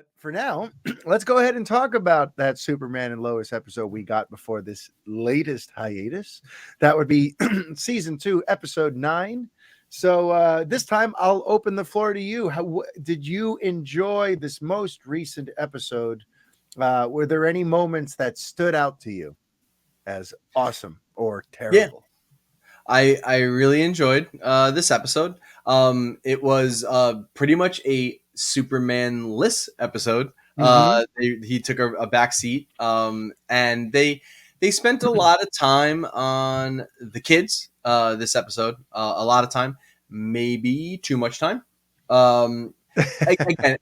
But for now, let's go ahead and talk about that Superman and Lois episode we got before this latest hiatus. That would be season 2, episode 9. So this time I'll open the floor to you. Did you enjoy this most recent episode? Were there any moments that stood out to you as awesome or Yeah, terrible? I really enjoyed this episode. It was pretty much a Superman-less episode. Mm-hmm. He took a back seat, and they spent a lot of time on the kids. This episode, a lot of time, maybe too much time. Um, Again,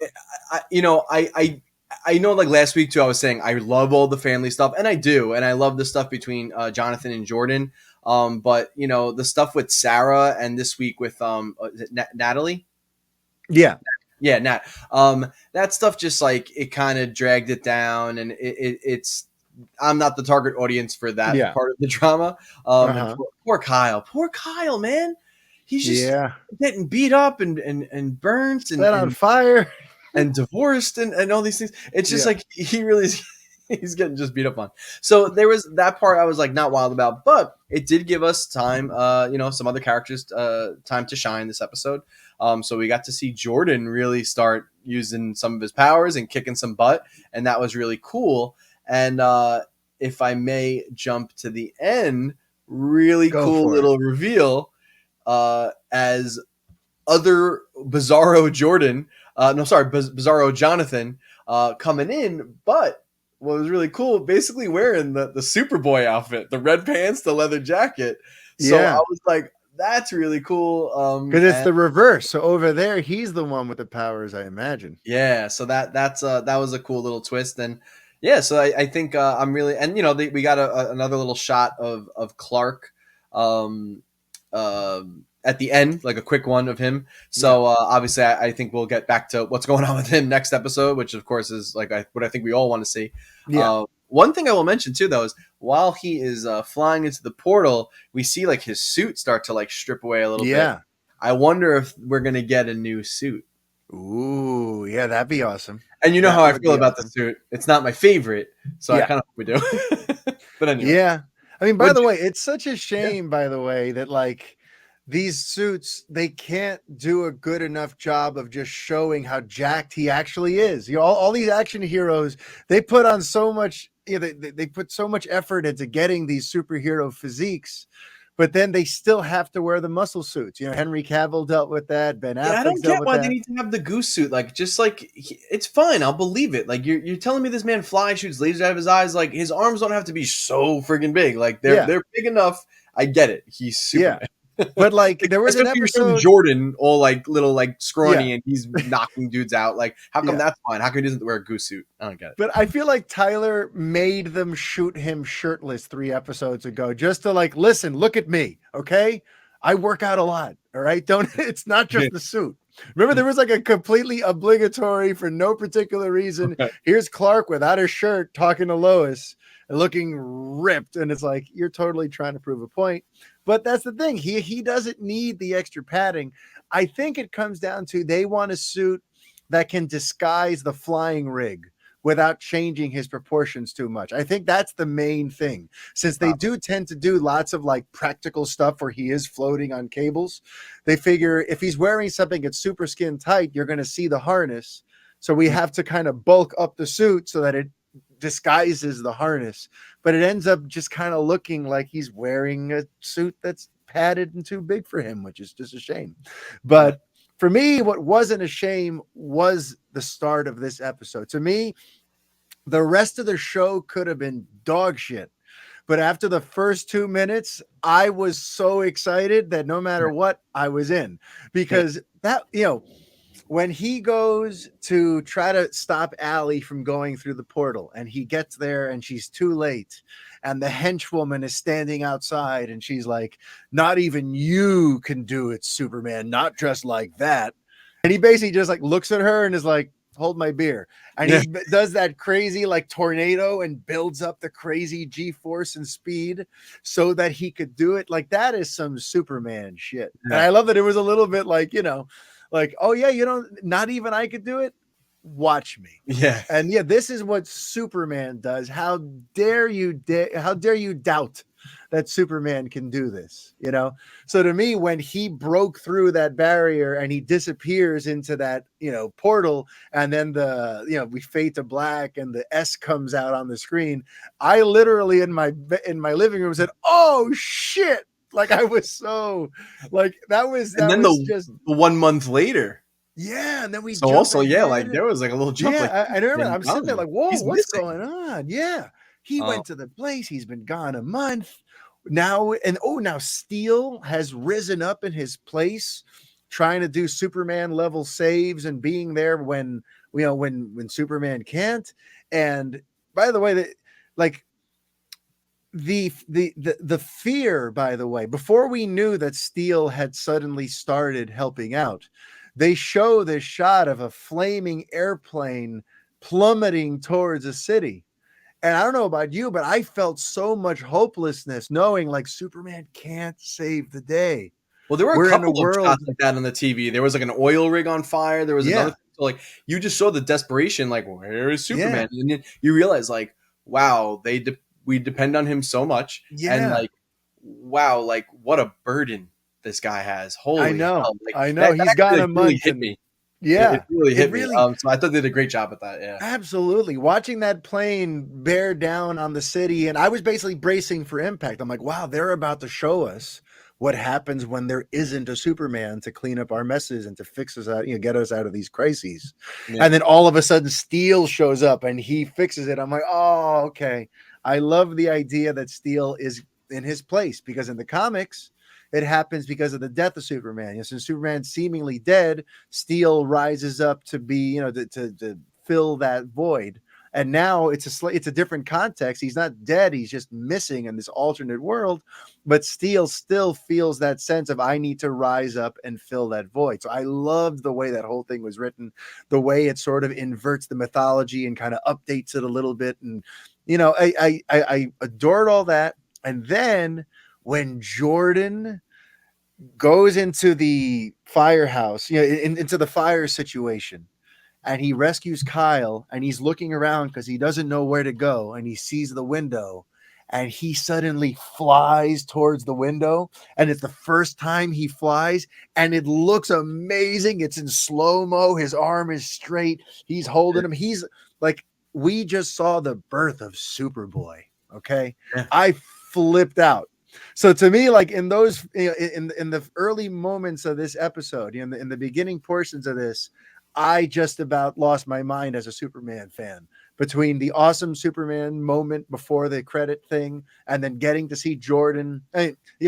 I know, like last week too, I was saying I love all the family stuff, and I do, and I love the stuff between Jonathan and Jordan. But the stuff with Sarah, and this week with is it Natalie? Yeah. Yeah, Nat. That stuff just like it kind of dragged it down, and it's I'm not the target audience for that Yeah. part of the drama. And Uh-huh. poor Kyle, man, he's just Yeah. getting beat up and burnt Set on fire. and divorced and all these things. It's just Yeah. like he really is, he's getting just beat up on. So there was that part I was like not wild about, but it did give us time, some other characters time to shine this episode. So we got to see Jordan really start using some of his powers and kicking some butt, and that was really cool. And if I may jump to the end, really Go cool for it. little reveal as other Bizarro Jordan, Bizarro Jonathan coming in, but what was really cool, basically wearing the Superboy outfit, the red pants, the leather jacket. So I Yeah. was like, that's really cool. Because it's And the reverse. So over there, he's the one with the powers, I imagine. yeah, so that was a cool little twist. And yeah, so I think I'm really, and we got another little shot of Clark um, at the end, like a quick one of him. So obviously, I think we'll get back to what's going on with him next episode, which of course is like what I think we all want to see. Yeah. One thing I will mention too, though, is while he is flying into the portal, we see like his suit start to like strip away a little bit. Yeah. I wonder if we're gonna get a new suit. Ooh, yeah, that'd be awesome. And you know That how I would feel be about the awesome. suit. It's not my favorite, so I Yeah. kind of hope we do. But anyway, Yeah. I mean, by would the you? way, it's such a Yeah, shame, by the way, that like these suits, they can't do a good enough job of just showing how jacked he actually is. All these action heroes, they put on so much, they put so much effort into getting these superhero physiques, but then they still have to wear the muscle suits. Henry Cavill dealt with that. Ben yeah. I Affleck's don't dealt get with why they that. need to have the goose suit. Like, just like it's fine. I'll believe it. Like you're telling me this man flies, shoots lasers out of his eyes. Like his arms don't have to be so friggin' big. Like Yeah. they're big enough. I get it. He's Yeah. Superman. But like Like, there was an especially you're showing episode. Jordan all like little like Yeah. scrawny and he's knocking dudes out. Like how come Yeah. that's fine? How come he doesn't wear a goose suit? I don't get it. But I feel like Tyler made them shoot him shirtless 3 episodes ago just to like, listen, look at me. Okay. I work out a lot. All right. Don't, it's not just the suit. Remember, there was like a completely obligatory for no particular reason. Here's Clark without his shirt talking to Lois and looking ripped. And it's like, you're totally trying to prove a point. But that's the thing. He doesn't need the extra padding. I think it comes down to they want a suit that can disguise the flying rig without changing his proportions too much. I think that's the main thing, since they do tend to do lots of like practical stuff where he is floating on cables. They figure if he's wearing something that's super skin tight, you're going to see the harness. So we have to kind of bulk up the suit so that it disguises the harness, but it ends up just kind of looking like he's wearing a suit that's padded and too big for him, which is just a shame. But for me, what wasn't a shame was the start of this episode. To me, the rest of the show could have been dog shit. But after the first 2 minutes, I was so excited that no matter what, I was in. Because that, when he goes to try to stop Allie from going through the portal and he gets there and she's too late and the henchwoman is standing outside and she's like, not even you can do it, Superman, not just like that. And he basically just like looks at her and is like, hold my beer. And he does that crazy like tornado and builds up the crazy G-force and speed so that he could do it. Like that is some Superman shit. And I love that it was a little bit like, like, oh yeah, not even I could do it. watch me. Yeah. And yeah, this is what Superman does. How dare you how dare you doubt that Superman can do this, you know? So to me, when he broke through that barrier and he disappears into that, you know, portal, and then the, you know, we fade to black and the S comes out on the screen, I literally in my living room said, "Oh shit." Like I was so like And that then was just the 1 month later. yeah, and then we So jump also, yeah, like ahead. there was like a little jump, like Yeah, he's I remember been I'm sitting there gone. like, "Whoa, He's what's missing. going on?" Yeah. He Um, went to the place, he's been gone a month. Now and oh, now Steel has risen up in his place, trying to do Superman level saves and being there when you know when Superman can't. And by the way, like the fear, by the way, before we knew that Steel had suddenly started helping out, they show this shot of a flaming airplane plummeting towards a city. And I don't know about you, but I felt so much hopelessness knowing like Superman can't save the day. well, there were a We're in a couple of world, shots like that on the TV. There was like an oil rig on fire. There was another yeah, thing. So like you just saw the desperation, like, where is Superman? yeah, And then you realize like, wow, we depend on him so much. And yeah. like, wow, like what a burden this guy has. Holy hell. Like I know. that He's actually gone a like, really month, hit and me. It yeah, really it hit me. really So I thought they did a great job at that. Yeah. absolutely. Watching that plane bear down on the city, and I was basically bracing for impact. I'm like, wow, they're about to show us what happens when there isn't a Superman to clean up our messes and to fix us out, you know, get us out of these crises. Yeah. And then all of a sudden, Steel shows up and he fixes it. I'm like, oh, okay. I love the idea that Steel is in his place because in the comics, it happens because of the death of Superman. You know, since Superman's seemingly dead, Steel rises up to be, you know, to fill that void. And now it's a different context. He's not dead. He's just missing in this alternate world. But Steel still feels that sense of I need to rise up and fill that void. So I loved the way that whole thing was written, the way it sort of inverts the mythology and kind of updates it a little bit. And you know, I adored all that. And then when Jordan goes into the firehouse, you know, into the fire situation, and he rescues Kyle, and he's looking around because he doesn't know where to go, and he sees the window, and he suddenly flies towards the window, and it's the first time he flies, and it looks amazing. It's in slow mo. His arm is straight. He's holding him. He's like, we just saw the birth of Superboy. Okay, Yeah. I flipped out. So to me, like in those, you know, in the early moments of this episode, you know, in the beginning portions of this, I just about lost my mind as a Superman fan between the awesome Superman moment before the credit thing and then getting to see Jordan,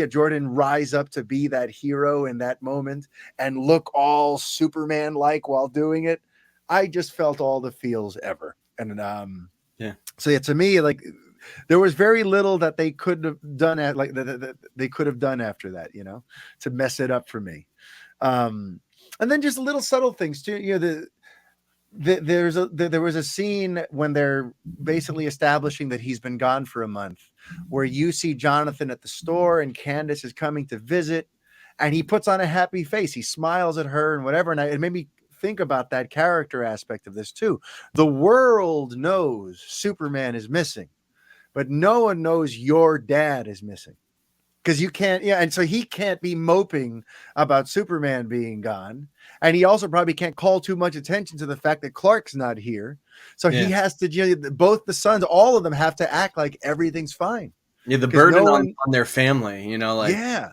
Jordan rise up to be that hero in that moment and look all Superman like while doing it. I just felt all the feels ever. And Yeah. so yeah, to me, like there was very little that they could have done at like that they could have done after that, you know, to mess it up for me. And then just little subtle things too. You know, there was a scene when they're basically establishing that he's been gone for a month, where you see Jonathan at the store and Candace is coming to visit, and he puts on a happy face. He smiles at her and whatever. And it made me think about that character aspect of this too. The world knows Superman is missing, but no one knows your dad is missing because you can't, yeah, and so he can't be moping about Superman being gone, and he also probably can't call too much attention to the fact that Clark's not here, so he Yeah. has to, you know, both the sons, all of them have to act like everything's fine Yeah. The because no burden one, on their family, like, yeah,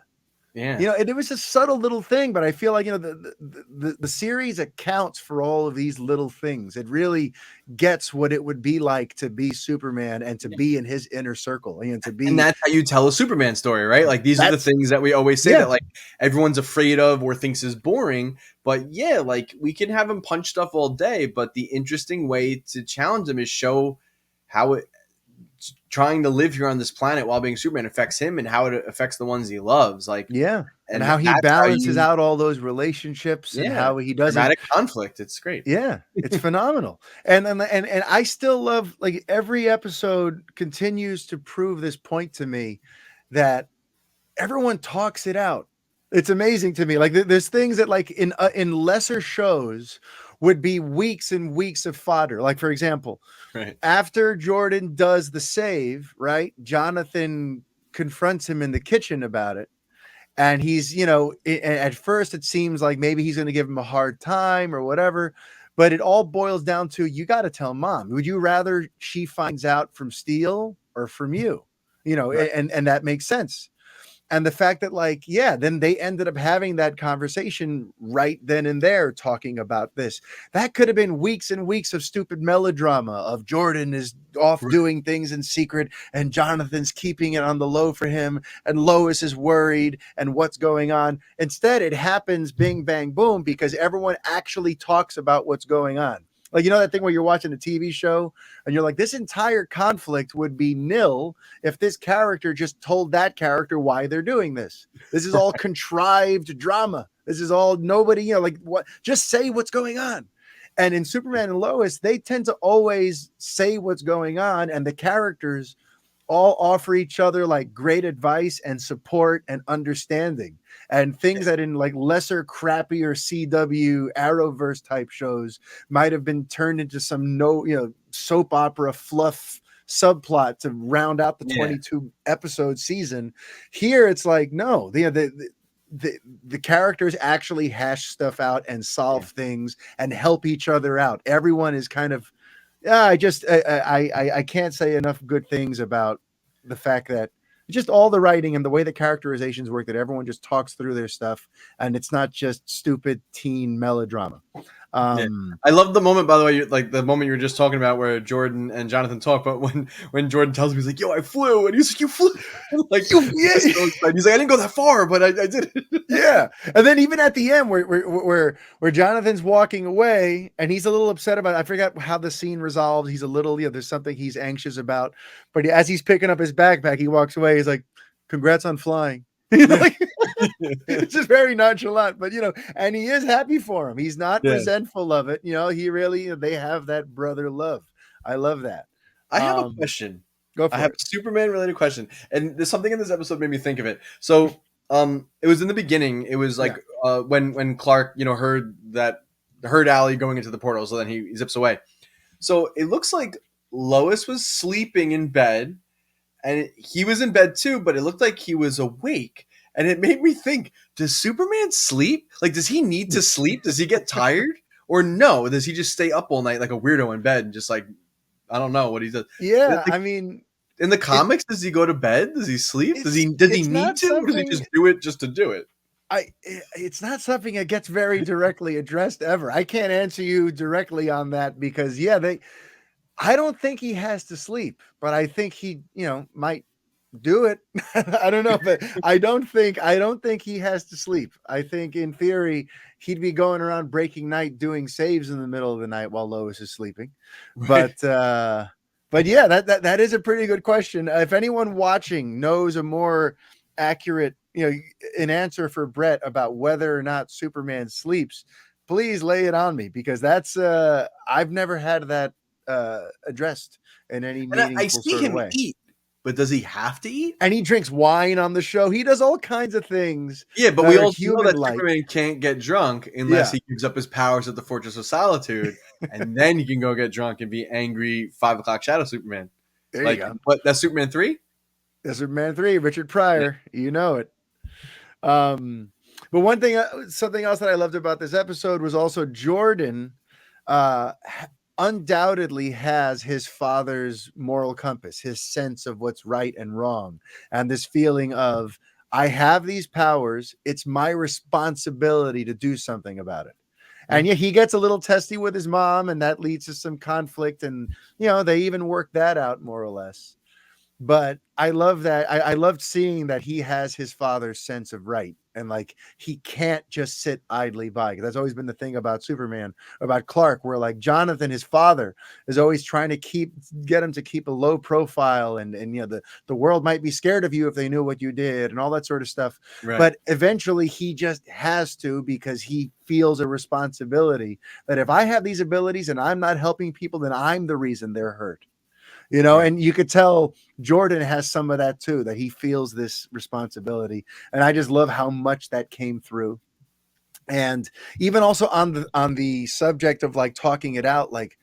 yeah. you know, and it was a subtle little thing, but I feel like, you know, the series accounts for all of these little things. It really gets what it would be like to be Superman and to be in his inner circle, and to And be that's how you tell a Superman story, right? Like these are the that's things that we always say yeah, that like everyone's afraid of or thinks is boring. But yeah, like we can have him punch stuff all day, but the interesting way to challenge him is show how it trying to live here on this planet while being Superman affects him and how it affects the ones he loves. Like, yeah, and and how he that's how balances you, out all those relationships and yeah, how he doesn't. dramatic conflict. It's great. Yeah, it's phenomenal. And I still love, like, every episode continues to prove this point to me that everyone talks it out. It's amazing to me. Like there's things that like in lesser shows would be weeks and weeks of fodder. Like, for example, Right. after Jordan does the save, right? Jonathan confronts him in the kitchen about it. And he's, at first it seems like maybe he's going to give him a hard time or whatever. But it all boils down to, you got to tell mom. Would you rather she finds out from Steele or from you? Right. And that makes sense. And the fact that, like, yeah, then they ended up having that conversation right then and there, talking about this. That could have been weeks and weeks of stupid melodrama of Jordan is off Right. doing things in secret and Jonathan's keeping it on the low for him and Lois is worried and what's going on. Instead, it happens bing, bang, boom, because everyone actually talks about what's going on. Like, that thing where you're watching a TV show and you're like, this entire conflict would be nil if this character just told that character why they're doing this. This is all contrived drama. This is all nobody, like, what, just say what's going on. And in Superman and Lois, they tend to always say what's going on, and the characters all offer each other like great advice and support and understanding, and things that in like lesser, crappier CW Arrowverse type shows might have been turned into some soap opera fluff subplot to round out the 22 episode season. Here it's like, no, the characters actually hash stuff out and solve things and help each other out. Everyone is kind of, I can't say enough good things about the fact that just all the writing and the way the characterizations work, that everyone just talks through their stuff and it's not just stupid teen melodrama. I love the moment, by the way, like the moment you were just talking about where Jordan and Jonathan talk, but when Jordan tells me, he's like, yo, I flew, and he's like, you flew, like, he's like, I didn't go that far, but I did it. Yeah. And then even at the end where Jonathan's walking away and he's a little upset about it. I forgot how the scene resolves. He's a little, there's something he's anxious about, but as he's picking up his backpack, he walks away. He's like, congrats on flying. Like, it's just very nonchalant, but and he is happy for him. He's not resentful of it. He really, they have that brother love. I love that. I have a question. Go for I have it. a Superman related question, and there's something in this episode made me think of it. So, it was in the beginning. It was like when Clark, heard Allie going into the portal, so then he zips away. So it looks like Lois was sleeping in bed, and he was in bed too, but it looked like he was awake. And it made me think, does Superman sleep? Like, does he need to sleep? Does he get tired? Or no, does he just stay up all night like a weirdo in bed and just like, I don't know what he does. Yeah, I mean, in the comics, does he go to bed? Does he sleep? Does he need to? Or does he just do it just to do it? It's not something that gets very directly addressed ever. I can't answer you directly on that because I don't think he has to sleep, but I think he, might do it. I don't know, but I don't think he has to sleep. I think in theory he'd be going around breaking night doing saves in the middle of the night while Lois is sleeping. Right. But yeah, that is a pretty good question. If anyone watching knows a more accurate, an answer for Brett about whether or not Superman sleeps, please lay it on me, because that's I've never had that addressed in any meaningful I see sort him of way. eat. But does he have to eat? And he drinks wine on the show. He does all kinds of things. Yeah, but we also know that Superman can't get drunk unless he gives up his powers at the Fortress of Solitude, and then he can go get drunk and be angry 5 o'clock Shadow Superman. There you go. What? That's Superman 3? That's Superman 3. Richard Pryor. Yeah. You know it. But one thing, something else that I loved about this episode was also Jordan undoubtedly has his father's moral compass, his sense of what's right and wrong, and this feeling of, I have these powers, it's my responsibility to do something about it. And yeah, he gets a little testy with his mom, and that leads to some conflict, and they even work that out more or less. But I love that. I loved seeing that he has his father's sense of right, and like he can't just sit idly by. Because that's always been the thing about Superman, about Clark, where like Jonathan, his father, is always trying to get him to keep a low profile, and the world might be scared of you if they knew what you did, and all that sort of stuff. Right. But eventually, he just has to, because he feels a responsibility that if I have these abilities and I'm not helping people, then I'm the reason they're hurt. Right. And you could tell Jordan has some of that too, that he feels this responsibility. And I just love how much that came through And even also on the subject of like talking it out, like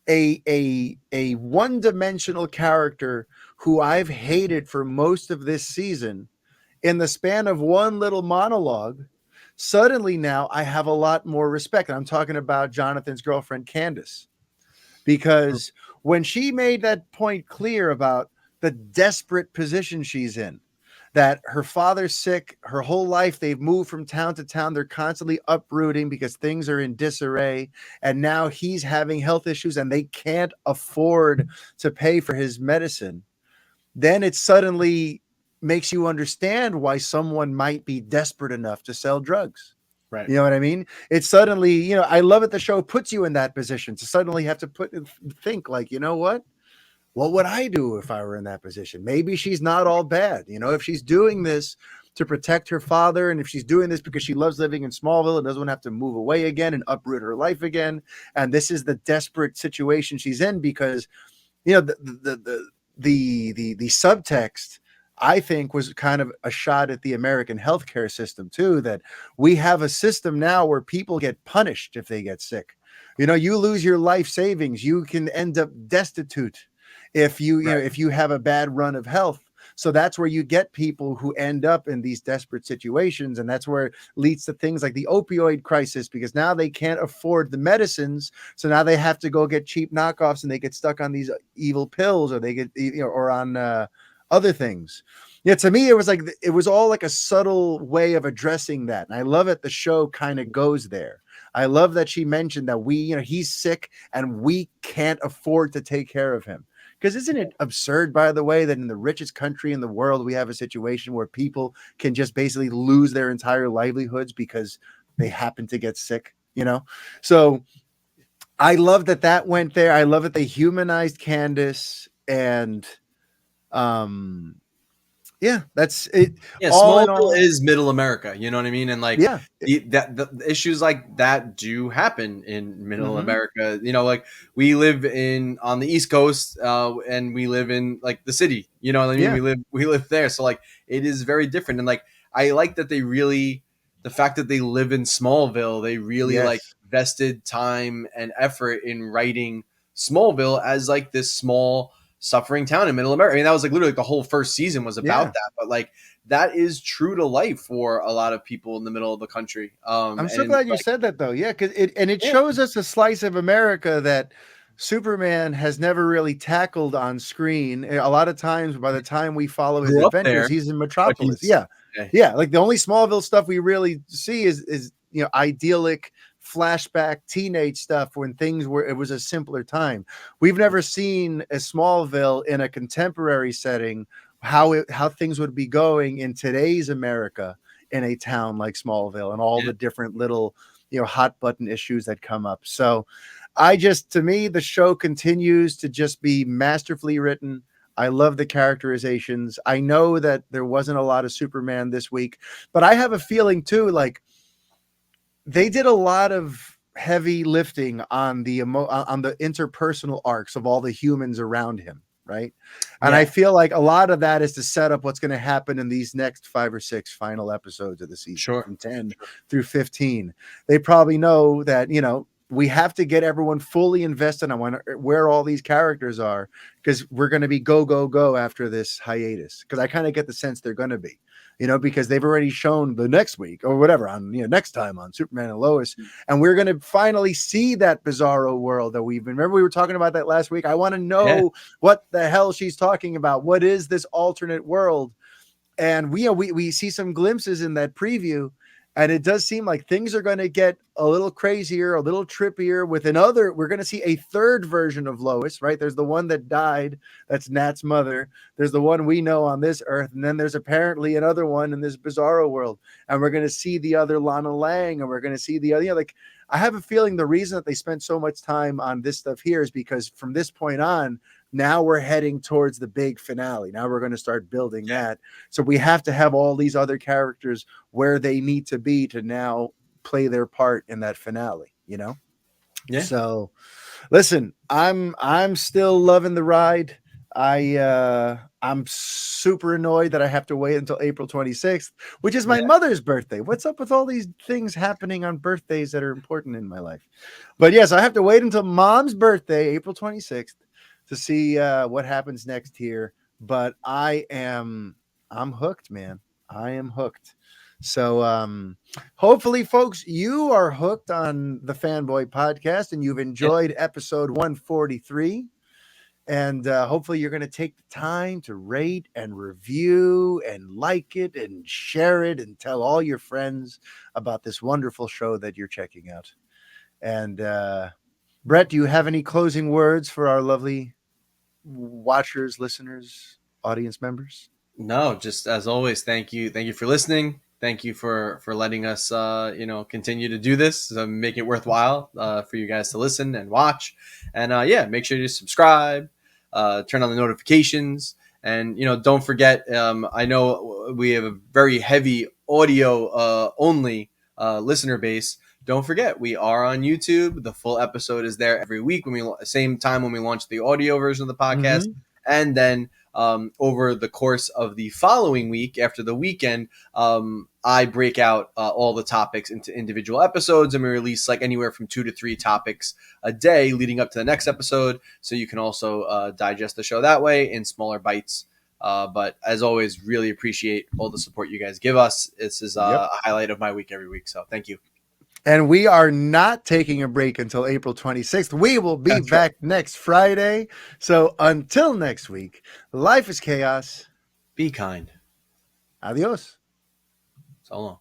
a one-dimensional character who I've hated for most of this season, in the span of one little monologue, suddenly now I have a lot more respect. And I'm talking about Jonathan's girlfriend, Candace, because when she made that point clear about the desperate position she's in, that her father's sick, her whole life they've moved from town to town, they're constantly uprooting because things are in disarray, and now he's having health issues and they can't afford to pay for his medicine, then it suddenly makes you understand why someone might be desperate enough to sell drugs. Right. You know what I mean? It's suddenly, I love it. The show puts you in that position to suddenly have to think like, you know what would I do if I were in that position? Maybe she's not all bad. If she's doing this to protect her father, and if she's doing this because she loves living in Smallville and doesn't want to have to move away again and uproot her life again, and this is the desperate situation she's in because, the subtext, I think, was kind of a shot at the American healthcare system too, that we have a system now where people get punished if they get sick. You lose your life savings, you can end up destitute if Right. if you have a bad run of health. So that's where you get people who end up in these desperate situations, and that's where it leads to things like the opioid crisis, because now they can't afford the medicines, so now they have to go get cheap knockoffs, and they get stuck on these evil pills, or they get or on other things. Yeah, to me, it was all like a subtle way of addressing that, and I love it. The show kind of goes there. I love that she mentioned that he's sick and we can't afford to take care of him. Because isn't it absurd, by the way, that in the richest country in the world, we have a situation where people can just basically lose their entire livelihoods because they happen to get sick, So I love that went there. I love that they humanized Candace, and um yeah, that's it. Yeah, All in Smallville all, is middle America. You know what I mean? And like yeah. the issues like that do happen in middle Mm-hmm. America. Like we live on the East Coast, and we live in like the city. You know what I mean? Yeah. We live there, so like it is very different. And like I like that the fact that they live in Smallville, they really like Yes. vested time and effort in writing Smallville as like this small suffering town in middle America. I mean, that was like literally like the whole first season was Yeah. about that, but like that is true to life for a lot of people in the middle of the country. I'm so And glad you like, said that, though. Yeah, because it yeah, shows us a slice of America that Superman has never really tackled on screen. A lot of times, by the time we follow his grew up adventures, there, he's in but Metropolis. he's Yeah, yeah, yeah. Like the only Smallville stuff we really see is idyllic flashback teenage stuff when things were it was a simpler time. We've never seen a Smallville in a contemporary setting, how things would be going in today's America in a town like Smallville, and all yeah, the different little hot button issues that come up. So to me, the show continues to just be masterfully written. I love the characterizations. I know that there wasn't a lot of Superman this week, but I have a feeling too, like they did a lot of heavy lifting on on the interpersonal arcs of all the humans around him, right? And I yeah, feel like a lot of that is to set up what's going to happen in these next 5 or 6 final episodes of the season, sure, from 10 sure, through 15. They probably know that we have to get everyone fully invested on where all these characters are, because we're going to be go go go after this hiatus, because I kind of get the sense they're going to be, because they've already shown the next week or whatever on, next time on Superman and Lois. And we're going to finally see that bizarro world that remember we were talking about that last week. I want to yeah, know what the hell she's talking about. What is this alternate world? And we see some glimpses in that preview, and it does seem like things are going to get a little crazier, a little trippier. We're going to see a third version of Lois, right? There's the one that died, that's Nat's mother. There's the one we know on this earth, and then there's apparently another one in this bizarro world. And we're going to see the other Lana Lang, and we're going to see the other, like, I have a feeling the reason that they spent so much time on this stuff here is because from this point on, now we're heading towards the big finale. Now we're going to start building that. So we have to have all these other characters where they need to be to now play their part in that finale. yeah. So listen, I'm still loving the ride. I'm super annoyed that I have to wait until April 26th, which is my Yeah. mother's birthday. What's up with all these things happening on birthdays that are important in my life? But yes, I have to wait until mom's birthday, April 26th, to see what happens next here. But I'm hooked, man. I am hooked. So hopefully, folks, you are hooked on the Fanboy podcast and you've enjoyed episode 143. And hopefully, you're going to take the time to rate and review and like it and share it and tell all your friends about this wonderful show that you're checking out. And Brett, do you have any closing words for our lovely watchers, listeners, audience members? No, just as always, thank you for listening. Thank you for letting us, continue to do this, make it worthwhile for you guys to listen and watch. And yeah, make sure you subscribe, turn on the notifications, and don't forget. I know we have a very heavy audio only listener base. Don't forget, we are on YouTube. The full episode is there every week when same time when we launch the audio version of the podcast, and then over the course of the following week after the weekend, I break out all the topics into individual episodes, and we release like anywhere from 2 to 3 topics a day leading up to the next episode. So you can also digest the show that way in smaller bites. But as always, really appreciate all the support you guys give us. This is a highlight of my week every week. So thank you. And we are not taking a break until April 26th. We will be back next Friday. So until next week, life is chaos. Be kind. Adios. So long.